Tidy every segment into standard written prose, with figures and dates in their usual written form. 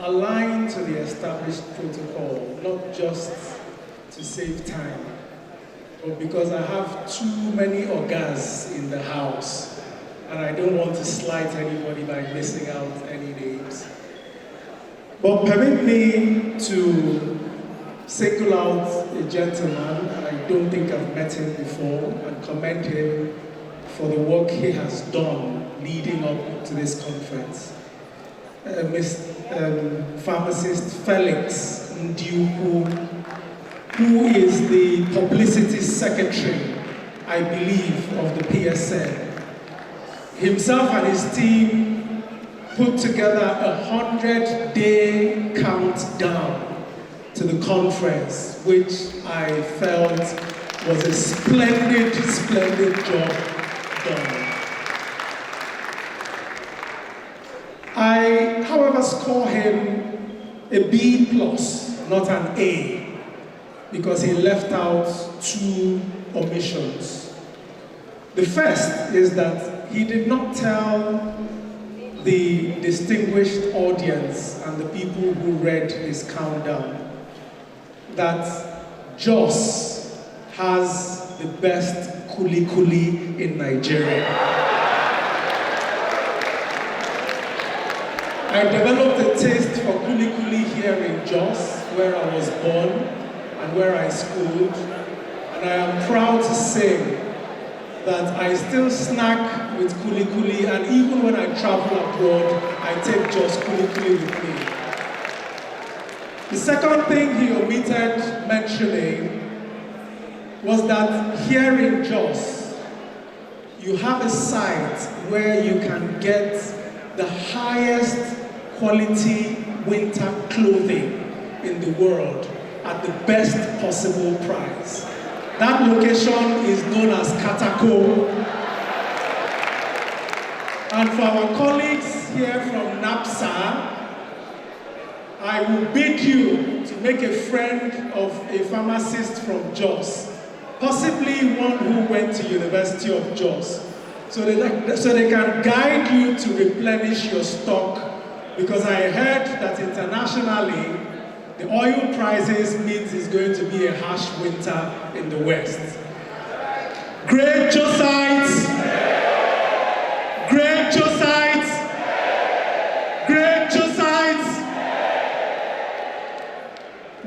align to the established protocol, not just to save time, but because I have too many ogas in the house, and I don't want to slight anybody by missing out any names. But permit me to single out a gentleman, and I don't think I've met him before, and commend him for the work he has done leading up to this conference. Pharmacist Felix Ndiukwu, who is the publicity secretary, I believe, of the PSN. Himself and his team put together a 100-day countdown to the conference, which I felt was a splendid, splendid job done. I, however, score him a B+, not an A, because he left out two omissions. The first is that he did not tell the distinguished audience and the people who read his countdown that Jos has the best kuli-kuli in Nigeria. I developed a taste for kuli-kuli here in Jos, where I was born and where I schooled, and I am proud to say that I still snack with kuli-kuli, and even when I travel abroad, I take Jos kuli-kuli with me. The second thing he omitted mentioning was that here in Jos, you have a site where you can get the highest quality winter clothing in the world at the best possible price. That location is known as Katako. And for our colleagues here from NAPSA, I will bid you to make a friend of a pharmacist from Jos, possibly one who went to University of Jos, so they can guide you to replenish your stock, because I heard that internationally, the oil prices means it's going to be a harsh winter in the West. Great Josites! Great Josites! Great Josites!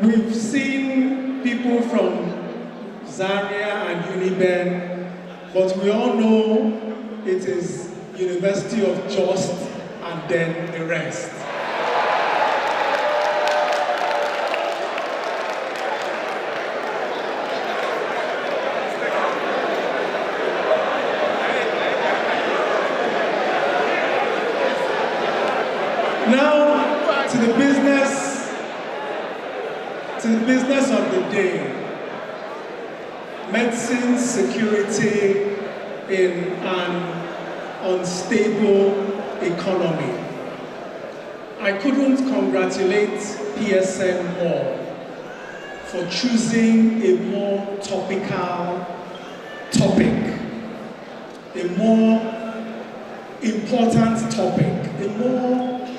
We've seen people from Zaria and Uniben, but we all know it is University of Jos and then the rest. Now, to the business of the day. Medicine security in an unstable economy. I couldn't congratulate PSN more for choosing a more topical topic, a more important topic, a more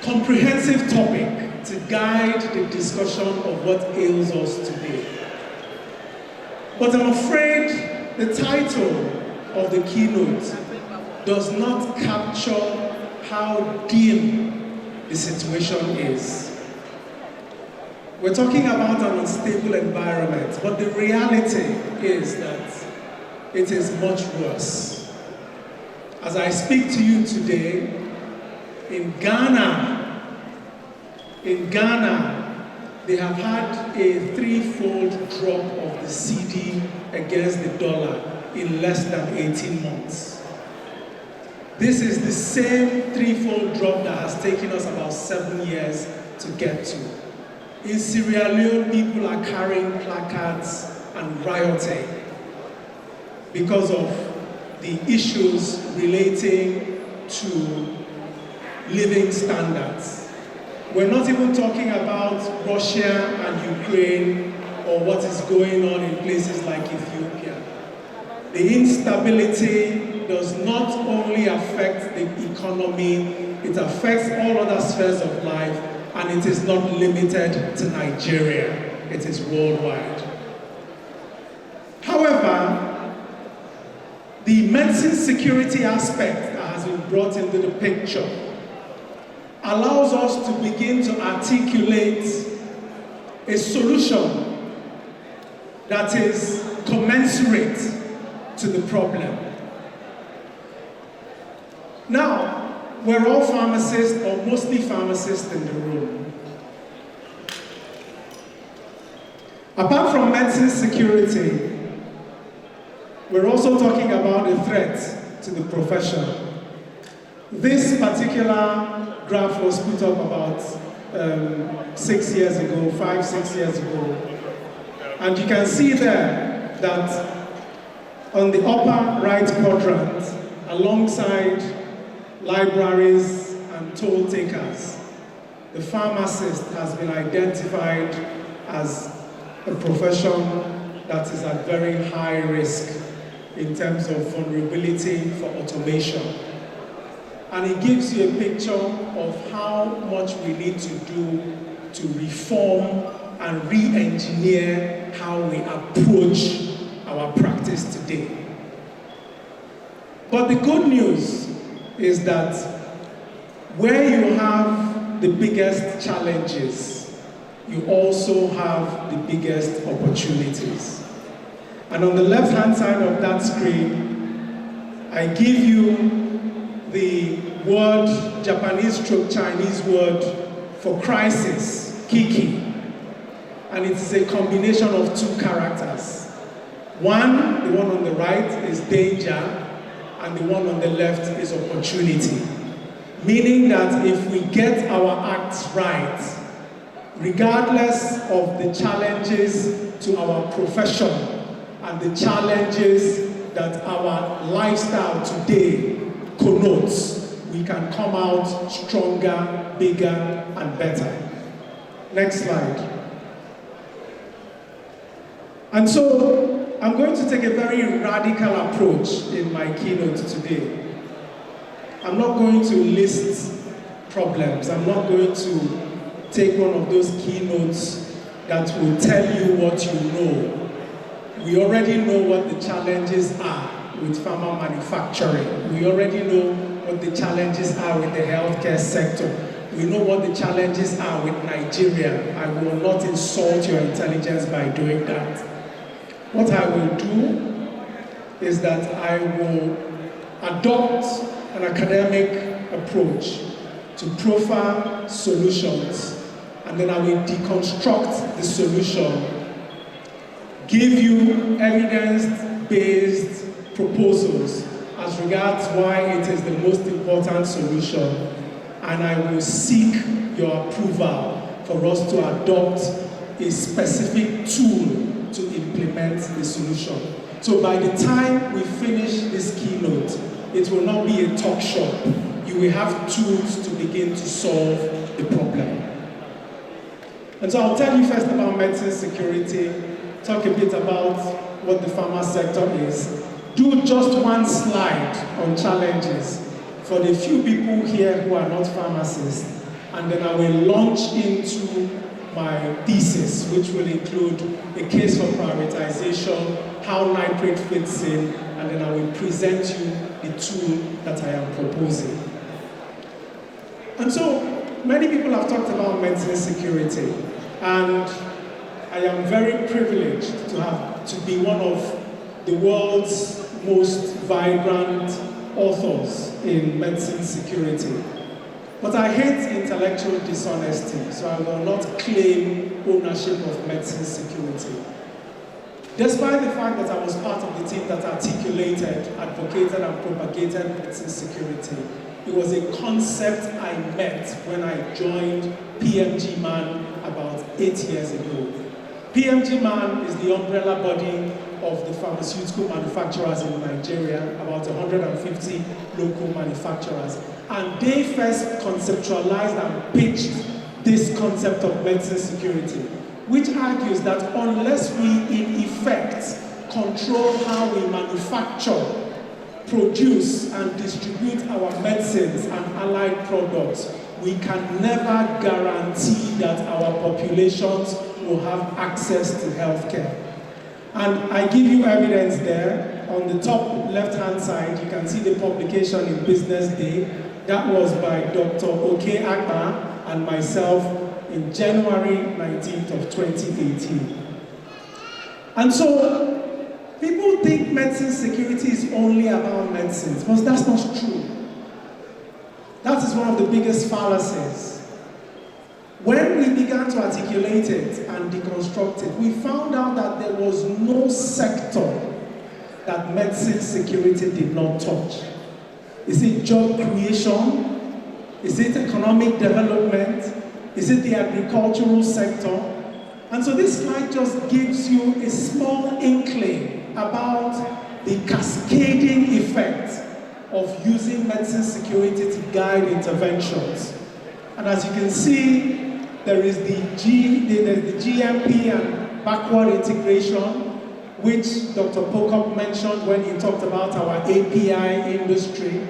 comprehensive topic to guide the discussion of what ails us today. But I'm afraid the title of the keynote does not capture how dim the situation is. We're talking about an unstable environment, but the reality is that it is much worse. As I speak to you today, in Ghana, they have had a threefold drop of the CD against the dollar in less than 18 months. This is the same threefold drop that has taken us about 7 years to get to. In Sierra Leone, people are carrying placards and rioting because of the issues relating to living standards. We're not even talking about Russia and Ukraine or what is going on in places like Ethiopia. The instability does not only affect the economy, it affects all other spheres of life, and it is not limited to Nigeria. It is worldwide. However, the medicine security aspect that has been brought into the picture allows us to begin to articulate a solution that is commensurate to the problem. Now, we're all pharmacists, or mostly pharmacists in the room. Apart from medicine security, we're also talking about a threat to the profession. This particular graph was put up about 6 years ago, 5-6 years ago. And you can see there that on the upper right quadrant, alongside libraries and toll takers, the pharmacist has been identified as a profession that is at very high risk in terms of vulnerability for automation. And it gives you a picture of how much we need to do to reform and re-engineer how we approach our practice today. But the good news is that where you have the biggest challenges, you also have the biggest opportunities. And on the left-hand side of that screen, I give you the word, Japanese/Chinese word for crisis, kiki. And it is a combination of two characters. One, the one on the right, is danger, and the one on the left is opportunity. Meaning that if we get our acts right, regardless of the challenges to our profession and the challenges that our lifestyle today connotes, we can come out stronger, bigger, and better. Next slide. And so, I'm going to take a very radical approach in my keynote today. I'm not going to list problems. I'm not going to take one of those keynotes that will tell you what you know. We already know what the challenges are with pharma manufacturing. We already know what the challenges are with the healthcare sector. We know what the challenges are with Nigeria. I will not insult your intelligence by doing that. What I will do is that I will adopt an academic approach to profile solutions, and then I will deconstruct the solution, give you evidence-based proposals as regards why it is the most important solution, and I will seek your approval for us to adopt a specific tool to implement the solution. So by the time we finish this keynote, it will not be a talk shop. You will have tools to begin to solve the problem. And so I'll tell you first about medicine security, talk a bit about what the pharma sector is, do just one slide on challenges for the few people here who are not pharmacists, and then I will launch into my thesis, which will include a case for prioritization, how nitrate fits in, and then I will present you the tool that I am proposing. And so, many people have talked about medicine security, and I am very privileged to be one of the world's most vibrant authors in medicine security. But I hate intellectual dishonesty, so I will not claim ownership of medicine security. Despite the fact that I was part of the team that articulated, advocated, and propagated medicine security, it was a concept I met when I joined PMG Man about 8 years ago. PMG Man is the umbrella body of the pharmaceutical manufacturers in Nigeria, about 150 local manufacturers. And they first conceptualized and pitched this concept of medicine security, which argues that unless we, in effect, control how we manufacture produce and distribute our medicines and allied products, we can never guarantee that our populations will have access to healthcare. And I give you evidence there. On the top left-hand side, you can see the publication in Business Day. That was by Dr. Oke Agba and myself in January 19th of 2018. And so, people think medicine security is only about medicines, but that's not true. That is one of the biggest fallacies. When we began to articulate it and deconstruct it, we found out that there was no sector that medicine security did not touch. Is it job creation? Is it economic development? Is it the agricultural sector? And so this slide just gives you a small inkling about the cascading effect of using medicine security to guide interventions. And as you can see, there is the GMP and backward integration, which Dr. Pocock mentioned when he talked about our API industry.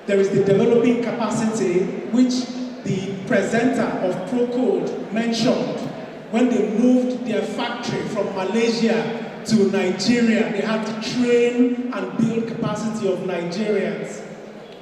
There is the developing capacity, which the presenter of ProCode mentioned when they moved their factory from Malaysia to Nigeria. They had to train and build capacity of Nigerians.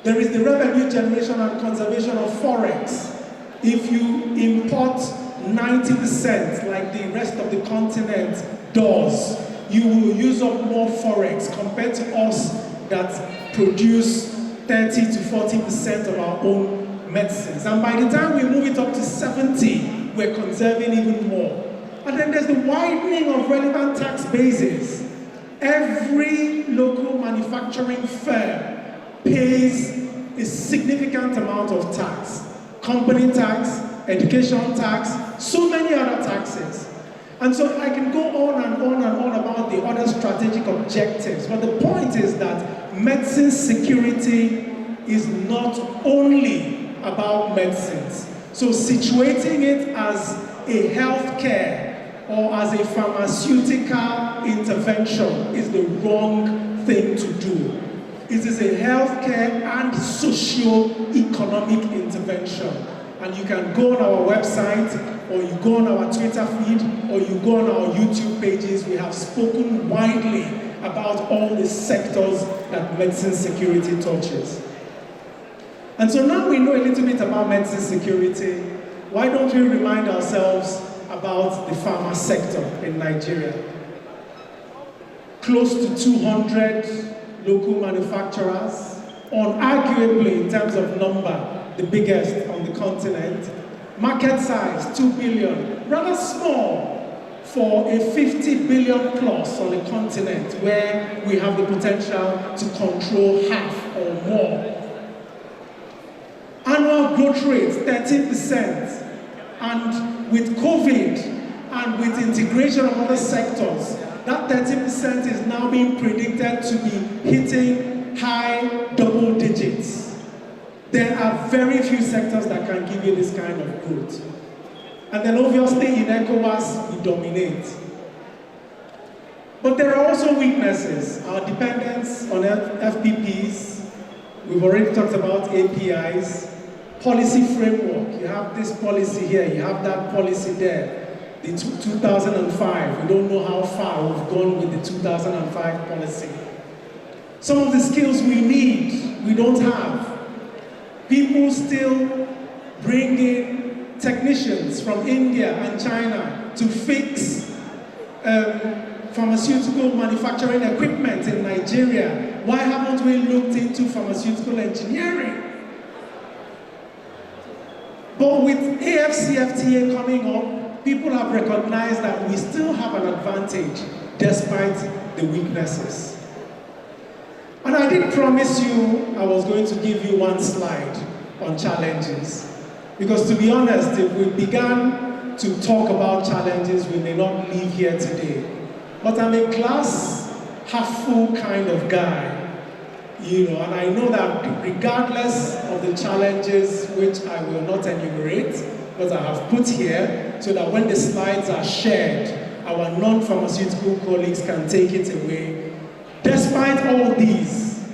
There is the revenue generation and conservation of forex. If you import 90%, like the rest of the continent does, you will use up more forex compared to us that produce 30 to 40% of our own medicines. And by the time we move it up to 70, we're conserving even more. And then there's the widening of relevant tax bases. Every local manufacturing firm pays a significant amount of tax. Company tax, education tax, so many other taxes. And so I can go on and on and on about the other strategic objectives, but the point is that medicine security is not only about medicines. So situating it as a healthcare or as a pharmaceutical intervention is the wrong thing to do. It is a healthcare and socio-economic intervention. And you can go on our website, or you go on our Twitter feed, or you go on our YouTube pages. We have spoken widely about all the sectors that medicine security touches. And so now we know a little bit about medicine security. Why don't we remind ourselves about the pharma sector in Nigeria? Close to 200 local manufacturers, unarguably in terms of number, the biggest on the continent. Market size, 2 billion, rather small for a 50 billion plus on the continent where we have the potential to control half or more. Annual growth rate, 13%. And with COVID and with integration of other sectors, that 13% is now being predicted to be hitting high double digits. There are very few sectors that can give you this kind of growth. And then obviously in ECOWAS, we dominate. But there are also weaknesses. Our dependence on FPPs, we've already talked about APIs, policy framework. You have this policy here, you have that policy there. The 2005, we don't know how far we've gone with the 2005 policy. Some of the skills we need, we don't have. People still bring in technicians from India and China to fix pharmaceutical manufacturing equipment in Nigeria. Why haven't we looked into pharmaceutical engineering? But with AFCFTA coming up, people have recognized that we still have an advantage despite the weaknesses. And I did promise you I was going to give you one slide on challenges. Because to be honest, if we began to talk about challenges, we may not leave here today. But I'm a glass half full kind of guy. And I know that regardless of the challenges, which I will not enumerate, but I have put here, so that when the slides are shared, our non-pharmaceutical colleagues can take it away. Despite all these,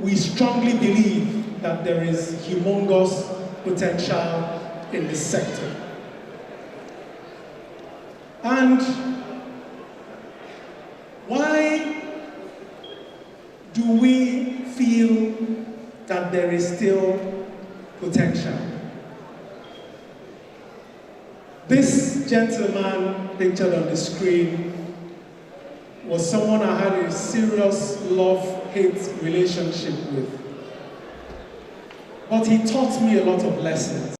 we strongly believe that there is humongous potential in this sector. And why do we feel that there is still potential? This gentleman pictured on the screen was someone I had a serious love-hate relationship with. But he taught me a lot of lessons,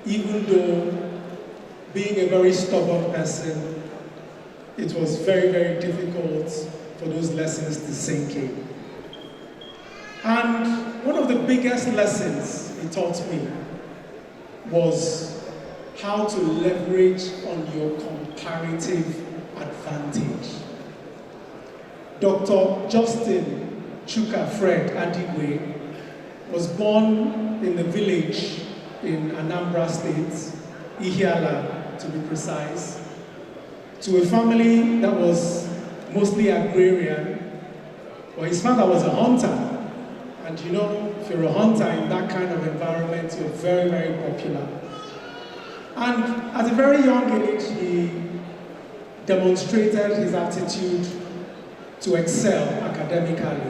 even though being a very stubborn person, it was very, very difficult for those lessons to sink in. And one of the biggest lessons he taught me was how to leverage on your comparative advantage. Dr. Justin Chuka Fred Adigwe was born in a village in Anambra State, Ihiala to be precise, to a family that was mostly agrarian. Well, his father was a hunter. And you know, if you're a hunter in that kind of environment, you're very, very popular. And at a very young age, he demonstrated his aptitude to excel academically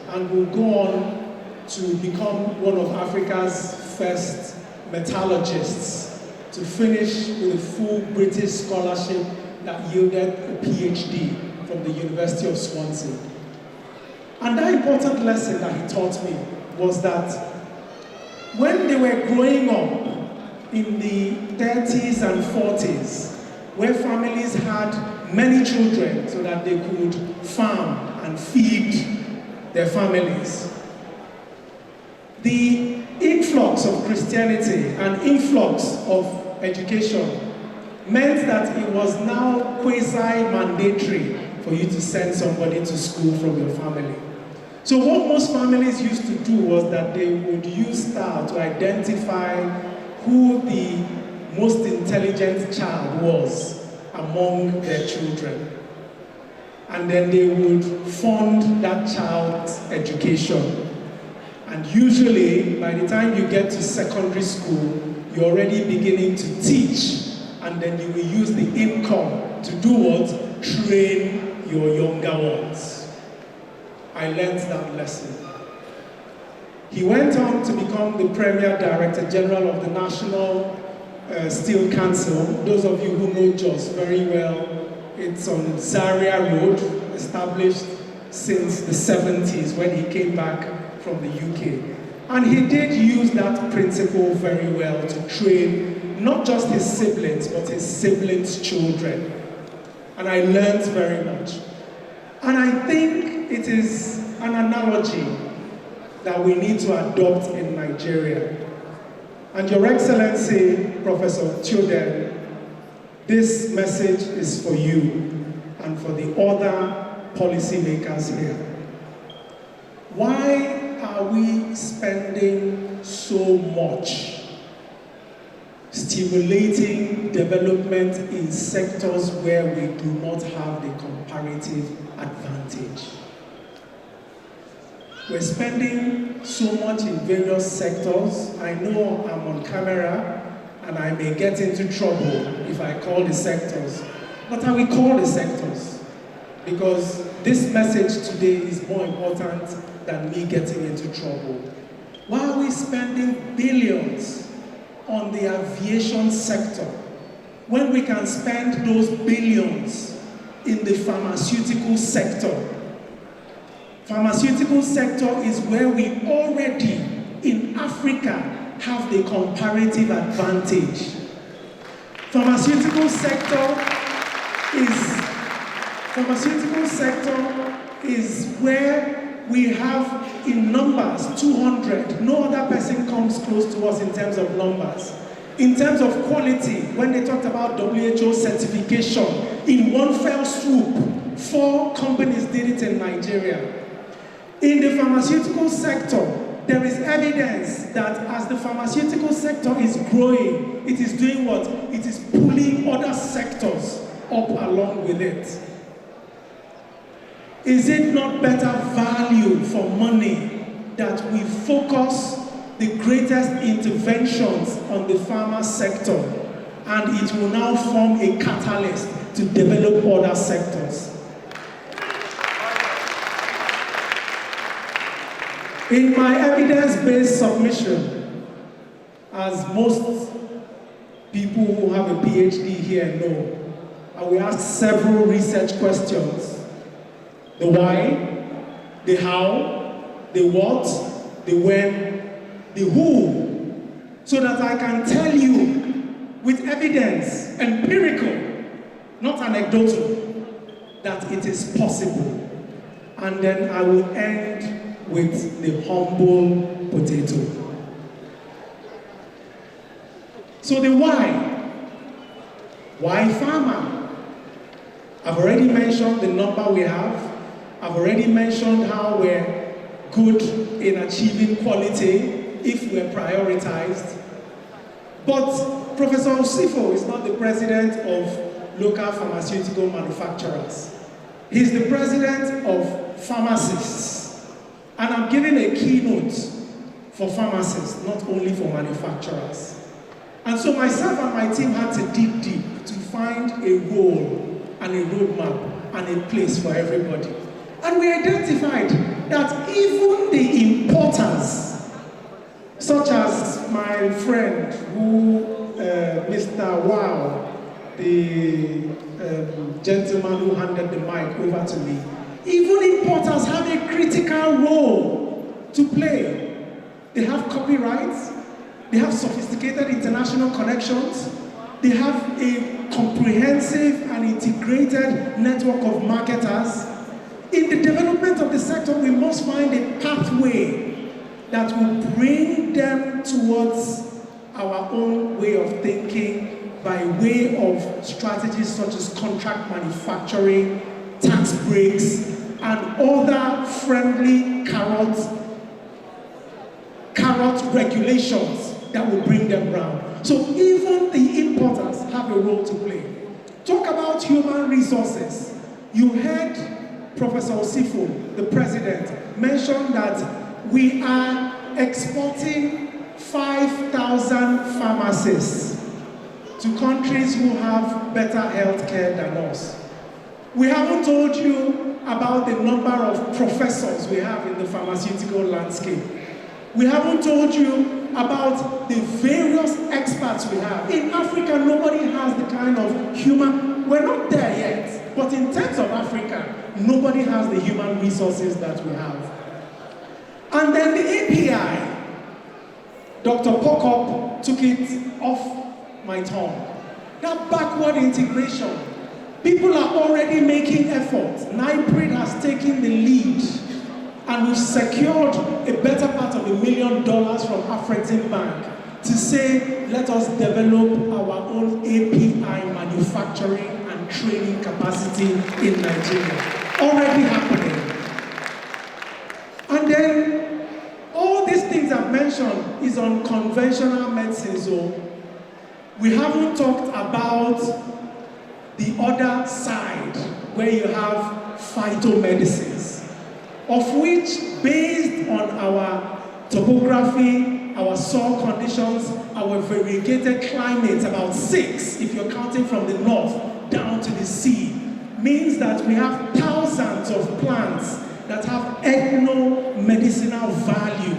and will go on to become one of Africa's first metallurgists to finish with a full British scholarship that yielded a PhD from the University of Swansea. And that important lesson that he taught me was that when they were growing up in the 30s and 40s, where families had many children so that they could farm and feed their families, the influx of Christianity and influx of education meant that it was now quasi-mandatory for you to send somebody to school from your family. So what most families used to do was that they would use style to identify who the most intelligent child was among their children. And then they would fund that child's education. And usually, by the time you get to secondary school, you're already beginning to teach. And then you will use the income to do what? Train your younger ones. I learned that lesson. He went on to become the Premier Director General of the National Steel Council. Those of you who know Jos very well, it's on Zaria Road, established since the 70s when he came back from the UK. And he did use that principle very well to train not just his siblings, but his siblings' children. And I learned very much. And I think it is an analogy that we need to adopt in Nigeria. And Your Excellency, Professor Theoden, this message is for you and for the other policymakers here. Why are we spending so much stimulating development in sectors where we do not have the comparative advantage? We're spending so much in various sectors. I know I'm on camera and I may get into trouble if I call the sectors, but I will call the sectors because this message today is more important than me getting into trouble. Why are we spending billions on the aviation sector when we can spend those billions in the pharmaceutical sector? Pharmaceutical sector is where we already in Africa have the comparative advantage. Pharmaceutical sector is where we have in numbers 200. No other person comes close to us in terms of numbers. In terms of quality, when they talked about WHO certification, in one fell swoop, 4 companies did it in Nigeria. In the pharmaceutical sector, there is evidence that as the pharmaceutical sector is growing, it is doing what? It is pulling other sectors up along with it. Is it not better value for money that we focus the greatest interventions on the pharma sector, and it will now form a catalyst to develop other sectors? In my evidence-based submission, as most people who have a PhD here know, I will ask several research questions. The why, the how, the what, the when, the who, so that I can tell you with evidence, empirical, not anecdotal, that it is possible. And then I will end with the humble potato. So the why pharma? I've already mentioned the number we have. I've already mentioned how we're good in achieving quality if we're prioritized. But Professor Osifo is not the president of local pharmaceutical manufacturers. He's the president of pharmacists. And I'm giving a keynote for pharmacists, not only for manufacturers. And so myself and my team had to dig deep to find a role and a roadmap and a place for everybody. And we identified that even the importers, such as my friend Mr. Wow, the gentleman who handed the mic over to me, even importers have a critical role to play. They have copyrights, they have sophisticated international connections, they have a comprehensive and integrated network of marketers. In the development of the sector, we must find a pathway that will bring them towards our own way of thinking by way of strategies such as contract manufacturing, tax breaks, and other friendly carrot regulations that will bring them round. So even the importers have a role to play. Talk about human resources. You heard Professor Osifo, the president, mention that we are exporting 5,000 pharmacists to countries who have better health care than us. We haven't told you about the number of professors we have in the pharmaceutical landscape. We haven't told you about the various experts we have. In Africa, nobody has the kind of human, we're not there yet, but in terms of Africa, nobody has the human resources that we have. And then the API, Dr. Pokop took it off my tongue. That backward integration, people are already making efforts. NIPRID has taken the lead, and we've secured a better part of $1 million from Afrexim Bank to say, let us develop our own API manufacturing and training capacity in Nigeria. Already happening. And then, all these things I've mentioned is on conventional medicine, so we haven't talked about the other side, where you have phytomedicines, of which, based on our topography, our soil conditions, our variegated climates, about 6, if you're counting from the north down to the sea, means that we have thousands of plants that have ethno-medicinal value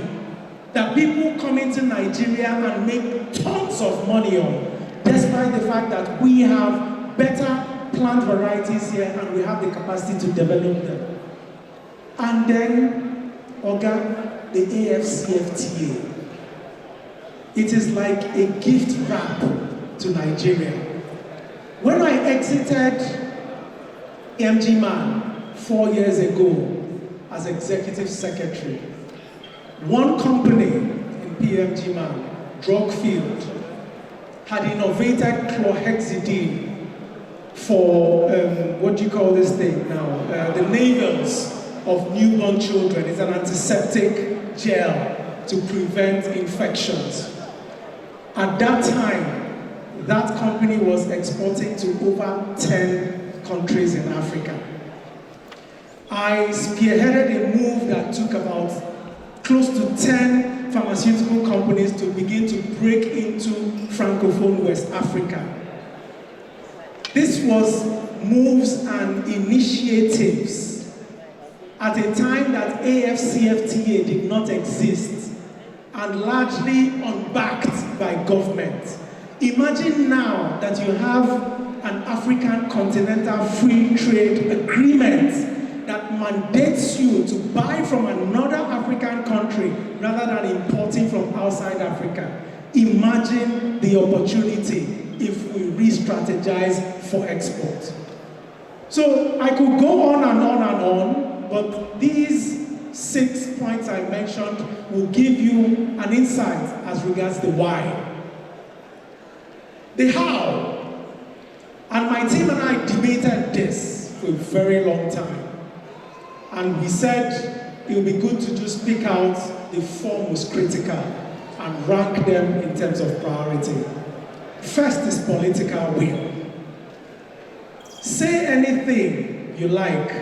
that people come into Nigeria and make tons of money on, despite the fact that we have better plant varieties here and we have the capacity to develop them. And then, the AFCFTA. It is like a gift wrap to Nigeria. When I exited MG Man 4 years ago as executive secretary, one company in PMG Man, Drugfield, had innovated chlorhexidine for, what do you call this thing now? The navels of newborn children. It's an antiseptic gel to prevent infections. At that time, that company was exporting to over 10 countries in Africa. I spearheaded a move that took about close to 10 pharmaceutical companies to begin to break into Francophone West Africa. This was moves and initiatives at a time that AFCFTA did not exist and largely unbacked by government. Imagine now that you have an African continental free trade agreement that mandates you to buy from another African country rather than importing from outside Africa. Imagine the opportunity if we re-strategize for export. So I could go on and on and on, but these 6 points I mentioned will give you an insight as regards the why. The how. And my team and I debated this for a very long time. And we said it would be good to just pick out the 4 most critical and rank them in terms of priority. First is political will. Say anything you like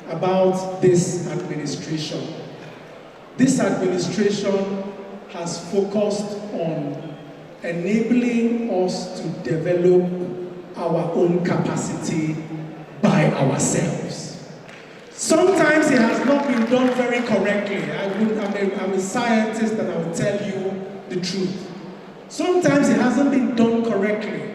about this administration. This administration has focused on enabling us to develop our own capacity by ourselves. Sometimes it has not been done very correctly. I'm a scientist and I will tell you the truth. Sometimes it hasn't been done correctly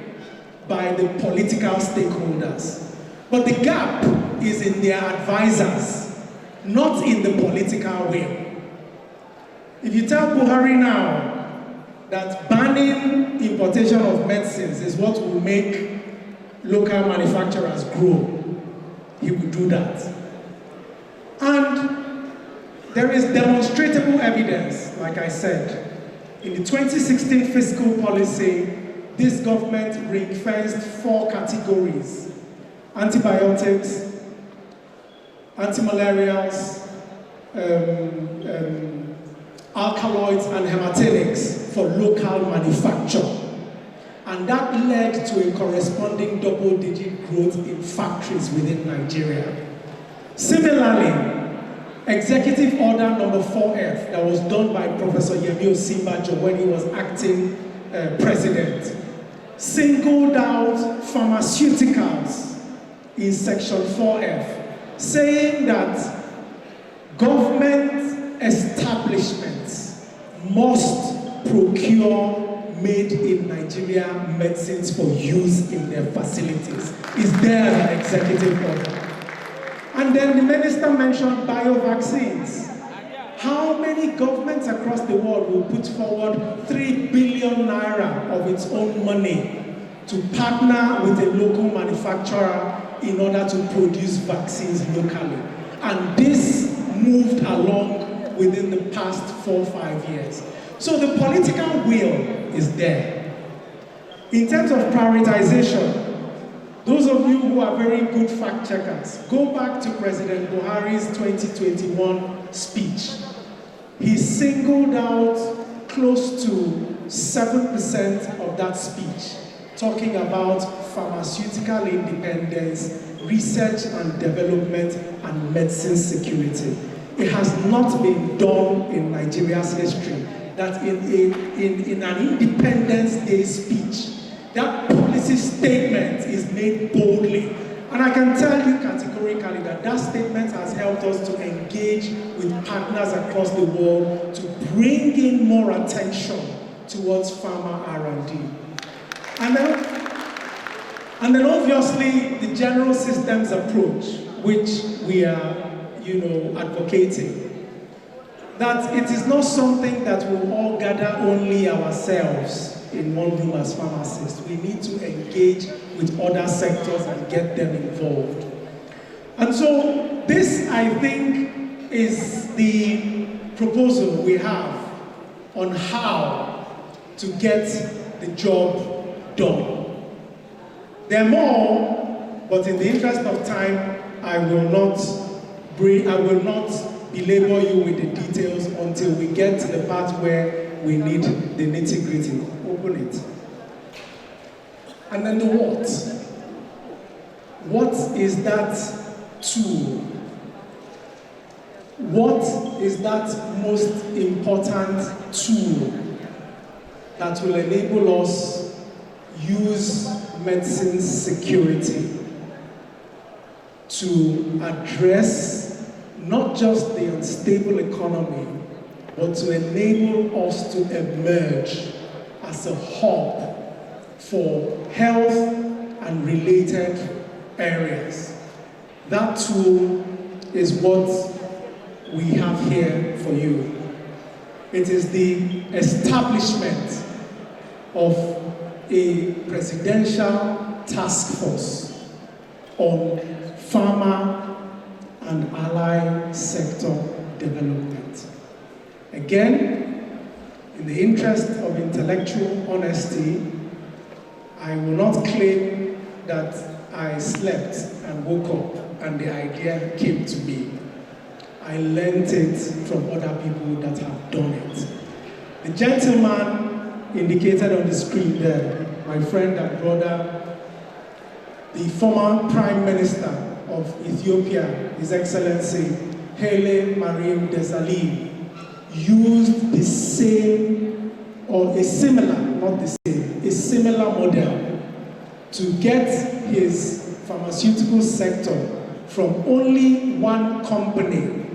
by the political stakeholders. But the gap is in their advisors, not in the political will. If you tell Buhari now that banning importation of medicines is what will make local manufacturers grow, he will do that. And there is demonstrable evidence, like I said. In the 2016 fiscal policy, this government ring-fenced 4 categories: antibiotics, antimalarials, alkaloids, and hematinics for local manufacture. And that led to a corresponding double-digit growth in factories within Nigeria. Similarly, Executive Order number 4F that was done by Professor Yemi Osinbajo when he was acting president singled out pharmaceuticals in section 4F, saying that government establishments must procure made in Nigeria medicines for use in their facilities. Is there an executive order? And then the minister mentioned biovaccines. How many governments across the world will put forward 3 billion naira of its own money to partner with a local manufacturer in order to produce vaccines locally? And this moved along within the past 4 or 5 years. So the political will is there. In terms of prioritization, those of you who are very good fact checkers, go back to President Buhari's 2021 speech. He singled out close to 7% of that speech, talking about pharmaceutical independence, research and development, and medicine security. It has not been done in Nigeria's history that in an Independence Day speech, that policy statement is made boldly. And I can tell you categorically that that statement has helped us to engage with partners across the world to bring in more attention towards pharma R&D. And then obviously the general systems approach, which we are, advocating. That it is not something that we'll all gather only ourselves in one room as pharmacists. We need to engage with other sectors and get them involved. And so this, I think, is the proposal we have on how to get the job done. There are more, but in the interest of time, I will not belabor you with the details until we get to the part where we need the nitty-gritty. Open it. And then the what. What is that tool What is that most important tool that will enable us use medicine security to address not just the unstable economy, but to enable us to emerge as a hub for health and related areas? That tool is what we have here for you. It is the establishment of a presidential task force on pharma and allied sector development. Again, in the interest of intellectual honesty, I will not claim that I slept and woke up and the idea came to me. I learned it from other people that have done it. The gentleman indicated on the screen there, my friend and brother, the former Prime Minister of Ethiopia, His Excellency Haile Mariam Desalegn, used the same, or a similar, not the same, a similar model to get his pharmaceutical sector from only one company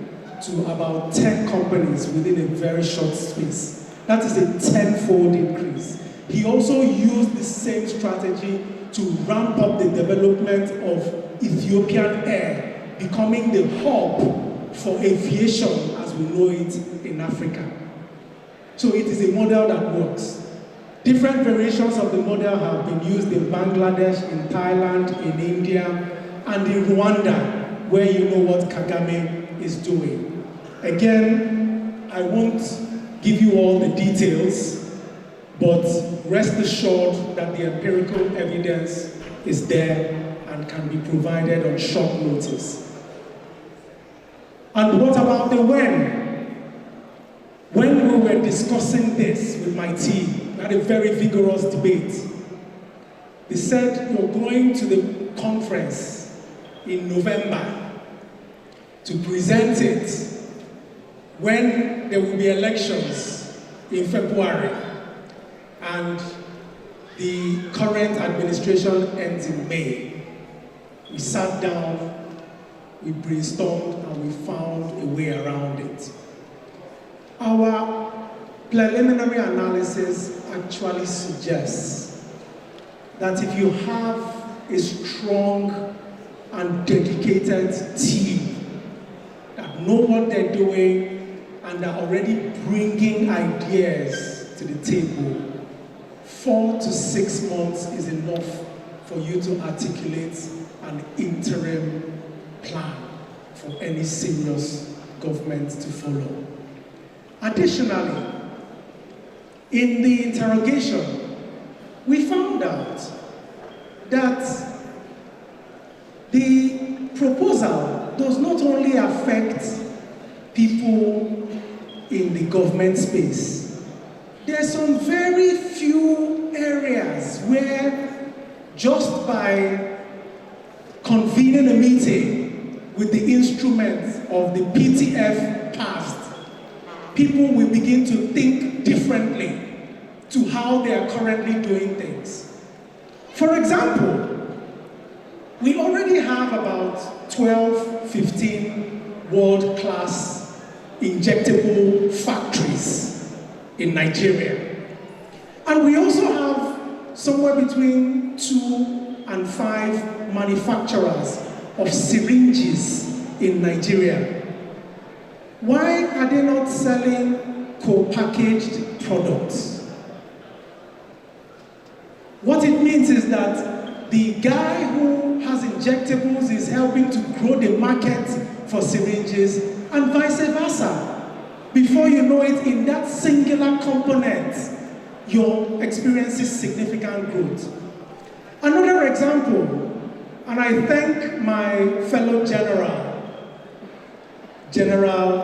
to about 10 companies within a very short space. That is a 10-fold increase. He also used the same strategy to ramp up the development of Ethiopian Air, becoming the hub for aviation as we know it in Africa. So it is a model that works. Different variations of the model have been used in Bangladesh, in Thailand, in India, and in Rwanda, where you know what Kagame is doing. Again, I won't give you all the details, but rest assured that the empirical evidence is there and can be provided on short notice. And what about the when? When we were discussing this with my team, we had a very vigorous debate. They said, you're going to the conference in November to present it when there will be elections in February and the current administration ends in May. We sat down, we brainstormed, and we found a way around it. Our preliminary analysis actually suggests that if you have a strong and dedicated team that know what they're doing and are already bringing ideas to the table, 4 to 6 months is enough for you to articulate an interim plan for any serious government to follow. Additionally, in the interrogation, we found out that the proposal does not only affect people in the government space. There are some very few areas where just by convening a meeting with the instruments of the PTF passed, people will begin to think differently to how they are currently doing things. For example, we already have about 12, 15 world-class injectable factories in Nigeria. And we also have somewhere between 2 and 5 manufacturers of syringes in Nigeria. Why are they not selling co-packaged products? What it means is that the guy who has injectables is helping to grow the market for syringes and vice versa. Before you know it, in that singular component, you're experiencing significant growth. Another example, and I thank my fellow General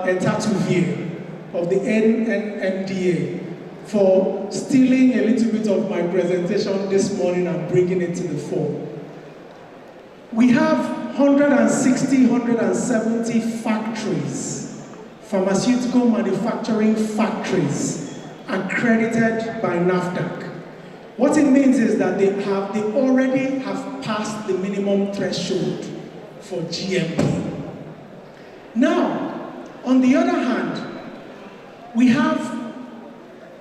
Etatuvie of the NNMDA for stealing a little bit of my presentation this morning and bringing it to the fore. We have 160, 170 factories pharmaceutical manufacturing factories accredited by NAFDAC. What it means is that they already have passed the minimum threshold for GMP. Now, on the other hand, we have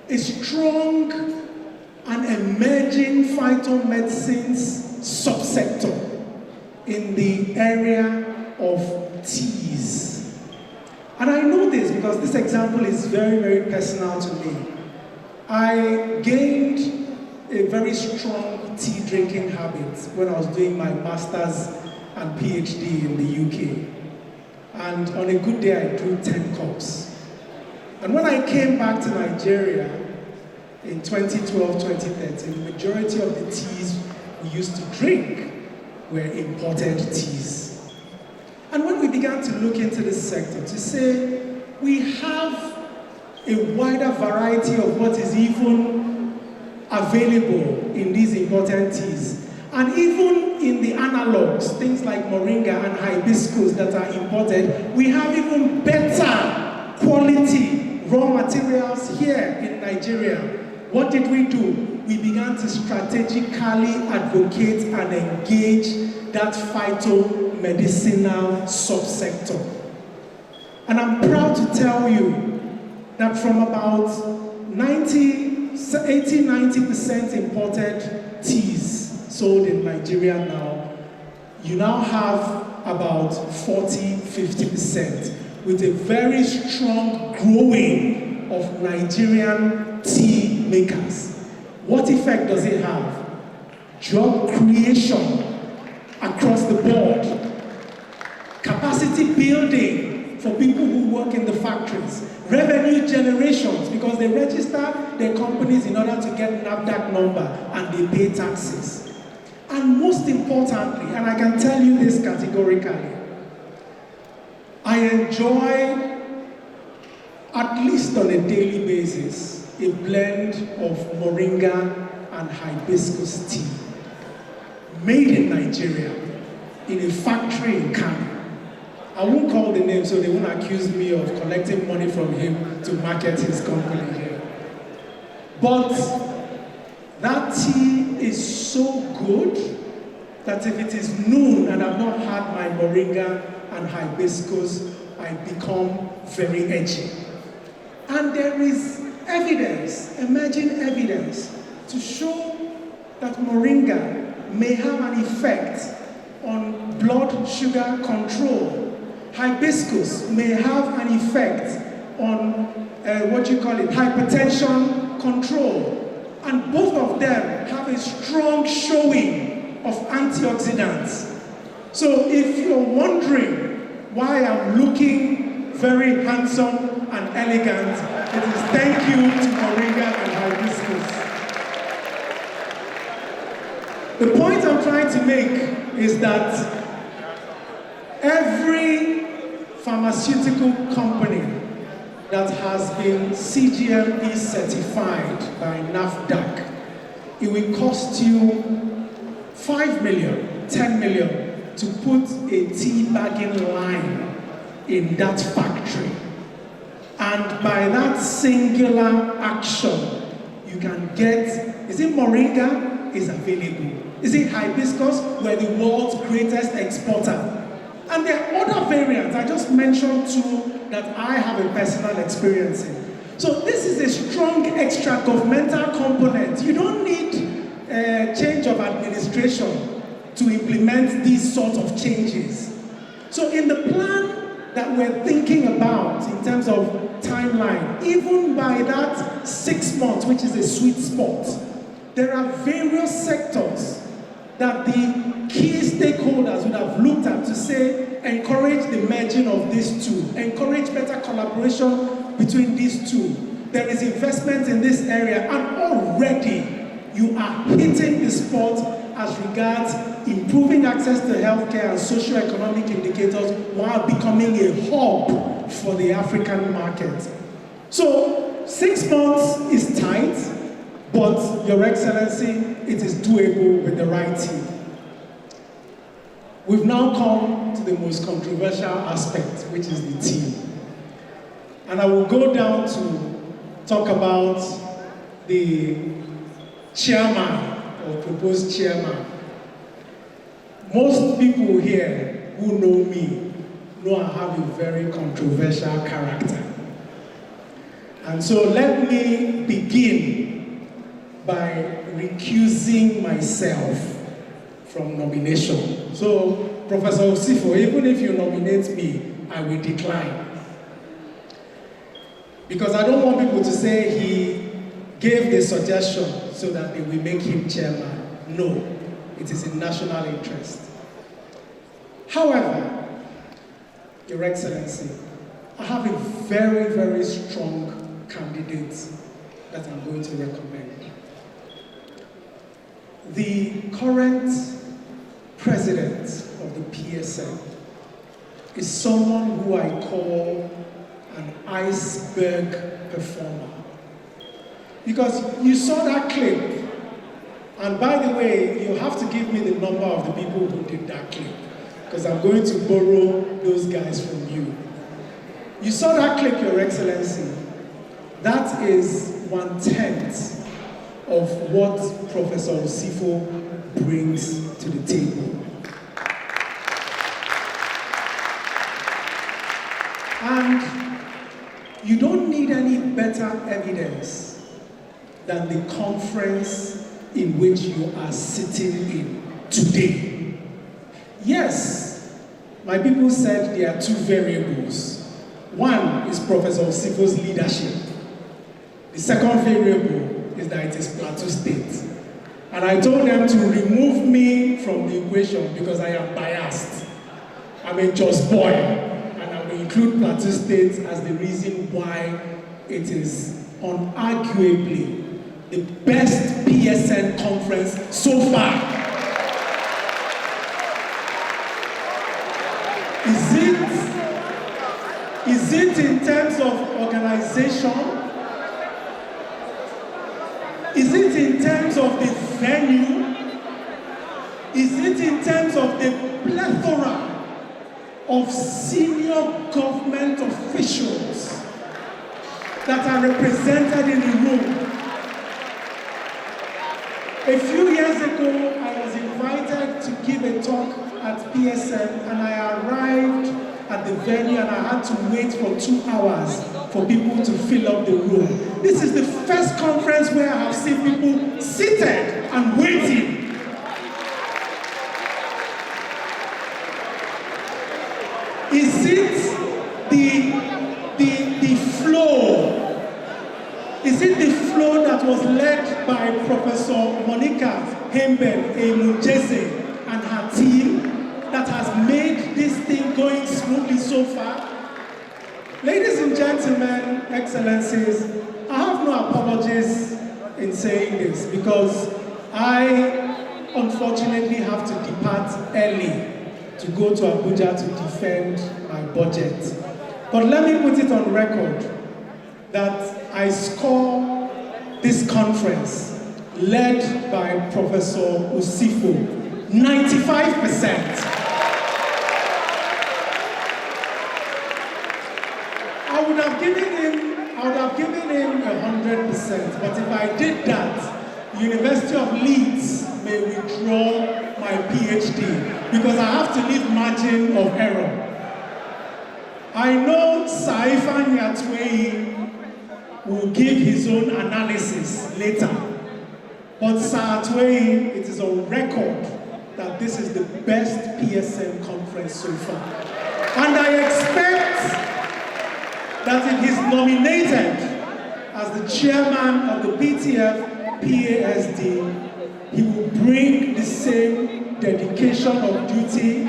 a strong and emerging phytomedicines subsector in the area of teas. And I know this because this example is very, very personal to me. I gained a very strong tea drinking habit when I was doing my master's and PhD in the UK. And on a good day, I drew 10 cups. And when I came back to Nigeria in 2012, 2013, the majority of the teas we used to drink were imported teas. And when we began to look into this sector to say, we have a wider variety of what is even available in these important teas. And even in the analogs, things like moringa and hibiscus that are imported, we have even better quality raw materials here in Nigeria. What did we do? We began to strategically advocate and engage that phytomedicinal subsector. And I'm proud to tell you that from about 80-90% imported teas sold in Nigeria now, you now have about 40-50% with a very strong growing of Nigerian tea makers. What effect does it have? Job creation across the board, capacity building for people who work in the factories, revenue generations because they register their companies in order to get NAFDAC number and they pay taxes. And most importantly, and I can tell you this categorically, I enjoy, at least on a daily basis, a blend of moringa and hibiscus tea made in Nigeria in a factory in Kano. I won't call the name so they won't accuse me of collecting money from him to market his company here. But that tea is so good that if it is noon and I've not had my moringa and hibiscus, I become very edgy. And there is evidence, emerging evidence, to show that moringa may have an effect on blood sugar control. Hibiscus may have an effect on hypertension control. And both of them have a strong showing of antioxidants. So if you're wondering why I'm looking very handsome and elegant, it is thank you to moringa and hibiscus. The point I'm trying to make is that every pharmaceutical company that has been CGMP certified by NAFDAC, it will cost you 5 million, 10 million to put a tea bagging line in that factory. And by that singular action, you can get, is it moringa? Is available. Is it hibiscus? We're the world's greatest exporter. And there are other variants. I just mentioned two that I have a personal experience in. So this is a strong extra governmental component. You don't need a change of administration to implement these sorts of changes. So in the plan that we're thinking about in terms of timeline, even by that 6 months, which is a sweet spot, there are various sectors that the key stakeholders would have looked at to say, encourage the merging of these two, encourage better collaboration between these two. There is investment in this area, and already you are hitting the spot as regards improving access to healthcare and socio-economic indicators while becoming a hub for the African market. So 6 months is tight, but Your Excellency, it is doable with the right team. We've now come to the most controversial aspect, which is the team. And I will go down to talk about the chairman or proposed chairman. Most people here who know me know I have a very controversial character. And so let me begin by recusing myself from nomination. So, Professor Osifo, even if you nominate me, I will decline. Because I don't want people to say he gave the suggestion so that they will make him chairman. No, it is in national interest. However, Your Excellency, I have a very, very strong candidate that I'm going to recommend. The current president of the PSN is someone who I call an iceberg performer. Because you saw that clip, and by the way, you have to give me the number of the people who did that clip, because I'm going to borrow those guys from you. You saw that clip, Your Excellency. That is 1/10 of what Professor Osifo brings to the table. And you don't need any better evidence than the conference in which you are sitting in today. Yes, my people said there are two variables. One is Professor Osifo's leadership. The second variable is that it is Plateau State. And I told them to remove me from the equation because I am biased. I'm a just boy, and I will include Plateau State as the reason why it is unarguably the best PSN conference so far. Is it in terms of organization? Is it in terms of the venue? Is it in terms of the plethora of senior government officials that are represented in the room? A few years ago, I was invited to give a talk at PSN, and I arrived at the venue and I had to wait for 2 hours for people to fill up the room. This is the first conference where I have seen people seated and waiting. Is it the flow? Is it the flow that was led by Professor Monica Hemben-Emunjese and her team that has made this thing going smoothly so far? Ladies and gentlemen, excellencies, I have no apologies in saying this because I unfortunately have to depart early to go to Abuja to defend my budget. But let me put it on record that I score this conference led by Professor Osifo 95%. I would have given him 100%, but if I did that, the University of Leeds may withdraw my PhD because I have to leave margin of error. I know Saifan Yatwei will give his own analysis later, but Saatwei, it is on record that this is the best PSN conference so far. And I expect that if he's nominated as the chairman of the PTF PASD, he will bring the same dedication of duty,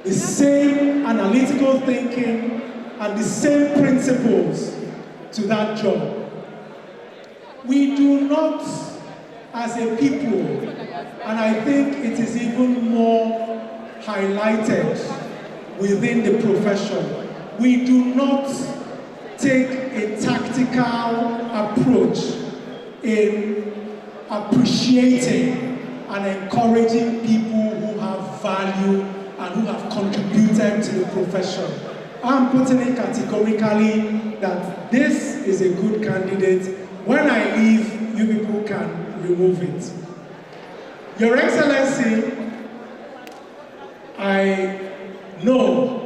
the same analytical thinking, and the same principles to that job. We do not, as a people, and I think it is even more highlighted within the profession, we do not take a tactical approach in appreciating and encouraging people who have value and who have contributed to the profession. I'm putting it categorically that this is a good candidate. When I leave, you people can remove it. Your Excellency, I know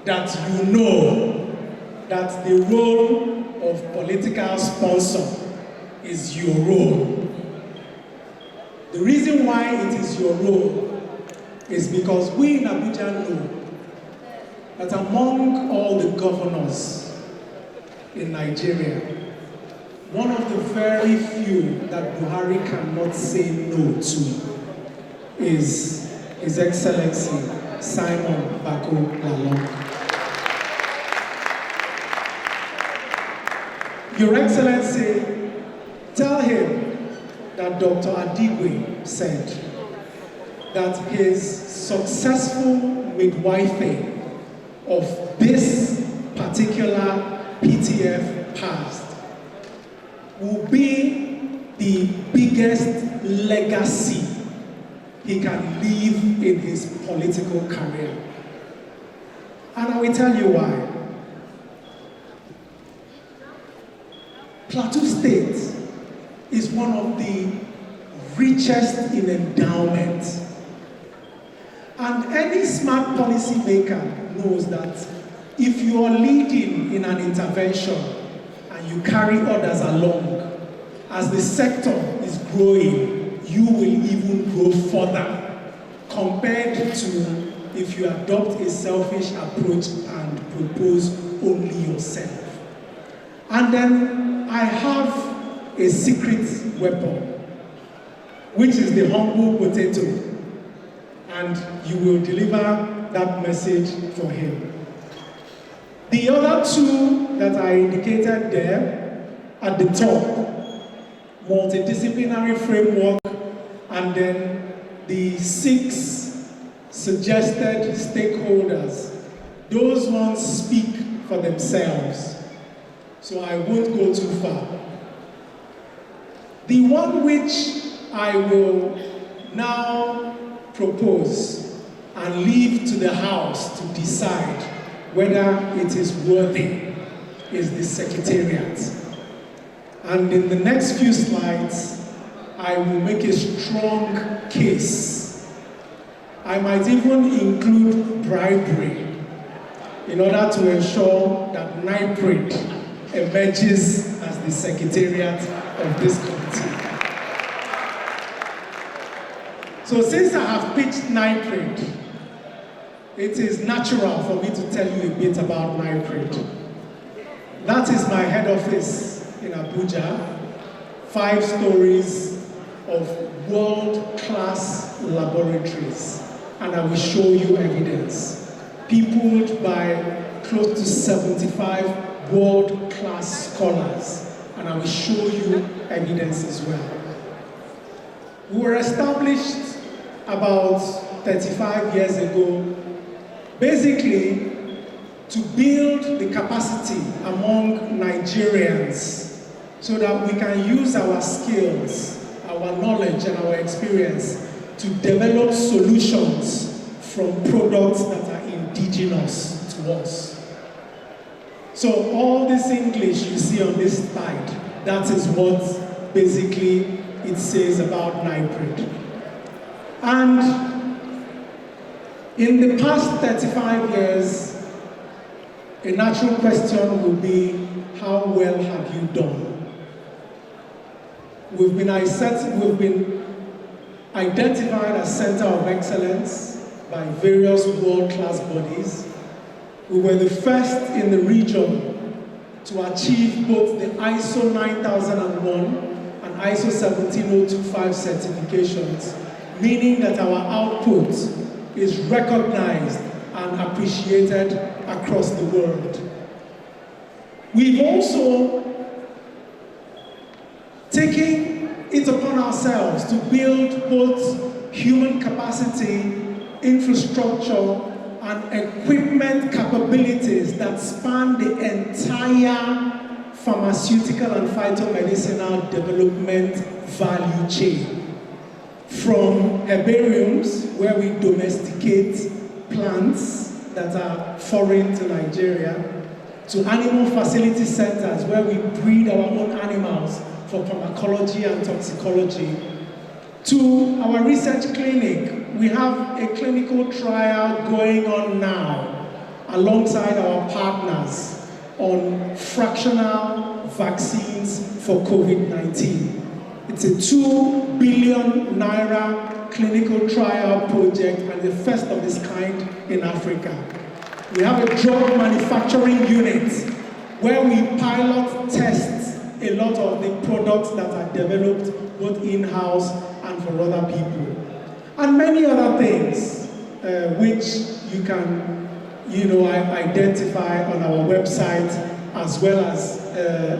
that you know that the role of political sponsor is your role. The reason why it is your role is because we in Abuja know that among all the governors in Nigeria, one of the very few that Buhari cannot say no to is His Excellency Simon Bako Lalong. Your Excellency, tell him that Dr. Adigwe said that his successful midwifing of this particular PTF past will be the biggest legacy he can leave in his political career. And I will tell you why. Plateau State is one of the richest in endowment. And any smart policy maker knows that if you are leading in an intervention and you carry others along, as the sector is growing, you will even grow further compared to if you adopt a selfish approach and propose only yourself. And then I have a secret weapon, which is the humble potato, and you will deliver that message for him. The other two that I indicated there at the top, multidisciplinary framework, and then the 6 suggested stakeholders, those ones speak for themselves, so I won't go too far. The one which I will now propose and leave to the House to decide whether it is worthy is the Secretariat. And in the next few slides, I will make a strong case. I might even include bribery in order to ensure that NIPRID emerges as the Secretariat of this committee. So since I have pitched NIPRID, it is natural for me to tell you a bit about NIPRID. That is my head office in Abuja, 5 stories of world-class laboratories, and I will show you evidence, peopled by close to 75 world-class scholars, and I will show you evidence as well. We were established about 35 years ago, basically to build the capacity among Nigerians so that we can use our skills, our knowledge, and our experience to develop solutions from products that are indigenous to us. So all this English you see on this slide, that is what basically it says about NIPRID. And in the past 35 years, a natural question will be, how well have you done? We've been identified as Center of Excellence by various world-class bodies. We were the first in the region to achieve both the ISO 9001 and ISO 17025 certifications, meaning that our output is recognized and appreciated across the world. We've also taken it upon ourselves to build both human capacity, infrastructure, and equipment capabilities that span the entire pharmaceutical and phytomedicinal development value chain. From herbariums, where we domesticate plants, that are foreign to Nigeria, to animal facility centers where we breed our own animals for pharmacology and toxicology, to our research clinic. We have a clinical trial going on now alongside our partners on fractional vaccines for COVID-19. It's a 2 billion naira clinical trial project and the first of its kind in Africa. We have a drug manufacturing unit where we pilot test a lot of the products that are developed both in-house and for other people. And many other things which you can identify on our website as well as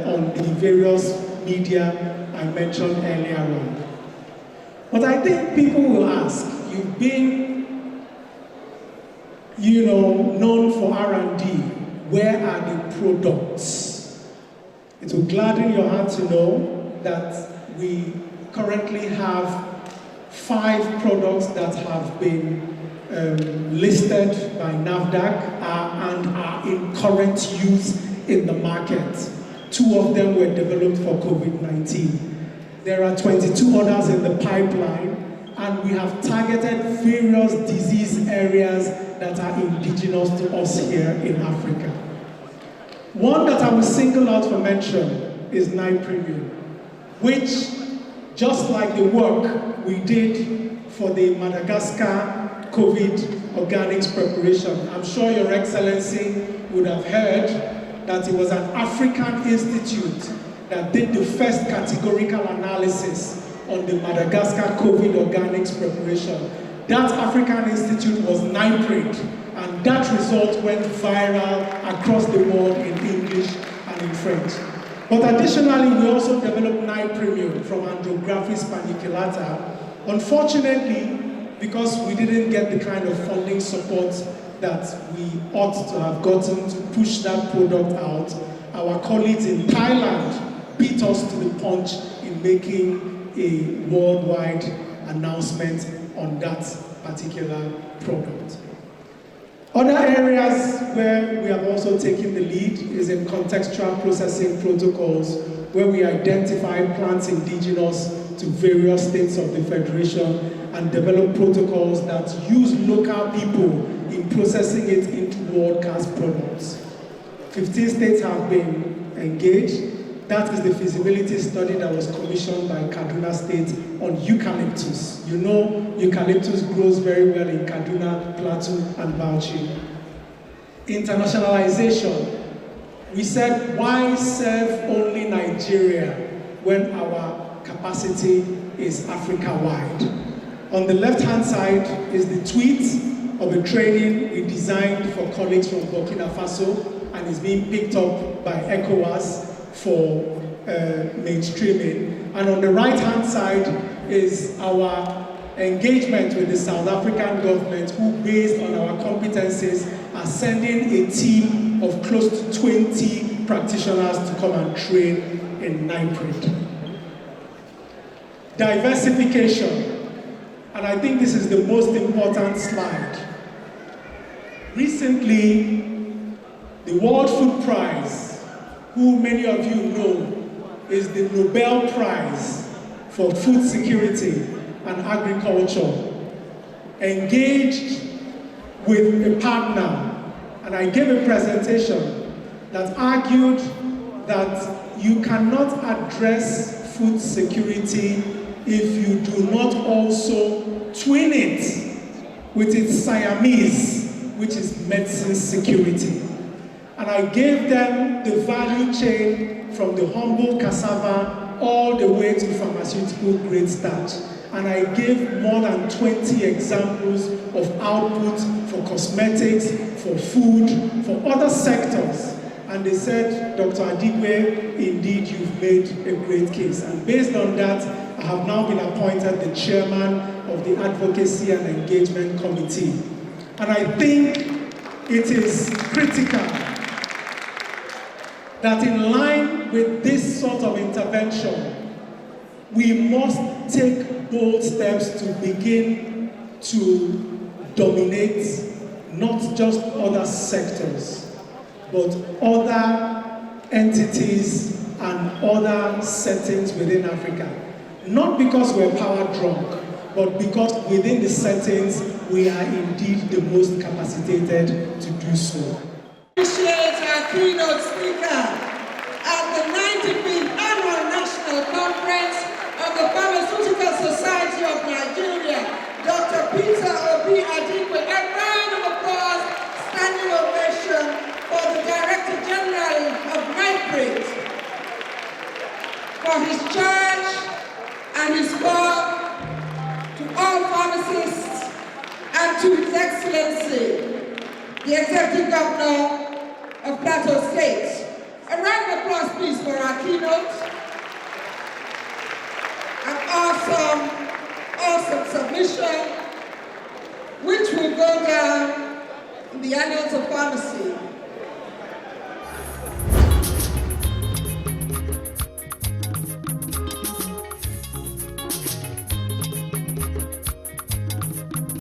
on the various media I mentioned earlier on. But I think people will ask, you've been known for R&D, where are the products? It will gladden your heart to know that we currently have 5 products that have been listed by NAFDAC and are in current use in the market. 2 of them were developed for COVID-19. There are 22 others in the pipeline, and we have targeted various disease areas that are indigenous to us here in Africa. One that I will single out for mention is Premium, which, just like the work we did for the Madagascar COVID organics preparation, I'm sure Your Excellency would have heard that it was an African institute that did the first categorical analysis on the Madagascar COVID organics preparation. That African institute was NIPRID, and that result went viral across the world in English and in French. But additionally, we also developed Premium from Andrographis paniculata. Unfortunately, because we didn't get the kind of funding support that we ought to have gotten to push that product out, our colleagues in Thailand beat us to the punch in making a worldwide announcement on that particular product. Other areas where we have also taken the lead is in contextual processing protocols, where we identify plants indigenous to various states of the Federation and develop protocols that use local people in processing it into world-class products. 15 states have been engaged. That is the feasibility study that was commissioned by Kaduna State on eucalyptus. You know, eucalyptus grows very well in Kaduna, Plateau, and Bauchi. Internationalization. We said, why serve only Nigeria when our capacity is Africa-wide? On the left-hand side is the tweet of a training we designed for colleagues from Burkina Faso and is being picked up by ECOWAS for mainstreaming. And on the right-hand side is our engagement with the South African government, who, based on our competencies, are sending a team of close to 20 practitioners to come and train in NIPRID. Diversification. And I think this is the most important slide. Recently, the World Food Prize, who many of you know is the Nobel Prize for Food Security and Agriculture, engaged with a partner, and I gave a presentation that argued that you cannot address food security if you do not also twin it with its Siamese, which is medicine security. And I gave them the value chain from the humble cassava all the way to pharmaceutical grade starch. And I gave more than 20 examples of output for cosmetics, for food, for other sectors. And they said, Dr. Adigwe, indeed you've made a great case. And based on that, I have now been appointed the chairman of the Advocacy and Engagement Committee. And I think it is critical that in line with this sort of intervention, we must take bold steps to begin to dominate not just other sectors, but other entities and other settings within Africa. Not because we're power drunk, but because within the settings, we are indeed the most capacitated to do so. Appreciate our keynote speaker at the 95th Annual National Conference of the Pharmaceutical Society of Nigeria, Dr. Peter Obi Adigwe. A round of applause, standing ovation for the Director General of NIPRIT for his charge and his call to all pharmacists and to His Excellency, the Executive Governor of Plateau State. A round of applause, please, for our keynote. An awesome submission, which will go down in the annals of pharmacy